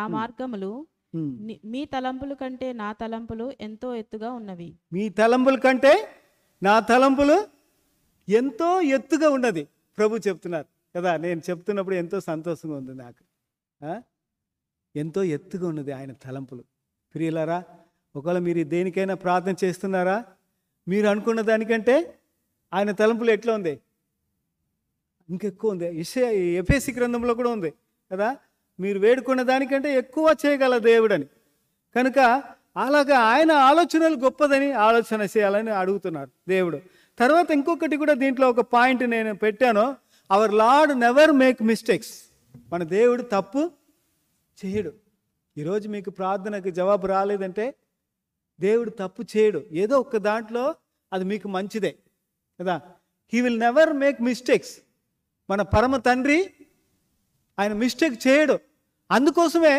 నా మార్గములు ఉమ్. మీ తలంపుల కంటే నా తలంపులు ఎంతో ఎత్తుగా ఉన్నవి. మీ తలంపుల కంటే నా తలంపులు ఎంతో ఎత్తుగా ఉన్నది ప్రభు చెప్తున్నారు కదా. నేను చెప్తున్నప్పుడు ఎంతో సంతోషంగా ఉంది నాకు. ఎంతో ఎత్తుగా ఉన్నది ఆయన తలంపులు. ప్రియులారా, ఒకవేళ మీరు దేనికైనా ప్రార్థన చేస్తున్నారా, మీరు అనుకున్న దానికంటే ఆయన తలంపులు ఎట్లా ఉంది? ఇంకెక్కువ ఉంది. ఎఫెసీ గ్రంథంలో కూడా ఉంది కదా, మీరు వేడుకున్న దానికంటే ఎక్కువ చేయగల దేవుడని. కనుక అలాగా ఆయన ఆలోచనలు గొప్పదని ఆలోచన చేయాలని అడుగుతున్నారు దేవుడు. తర్వాత ఇంకొకటి కూడా దీంట్లో ఒక పాయింట్ నేను పెట్టాను. Our lord never make mistakes. మన దేవుడు తప్పు చేయడు. ఈరోజు మీకు ప్రార్థనకు జవాబు రాలేదంటే దేవుడు తప్పు చేయడు. ఏదో ఒక్క దాంట్లో అది మీకు మంచిదే కదా. He will never make mistakes. మన పరమ తండ్రి ఆయన మిస్టేక్ చేయడు. అందుకోసమే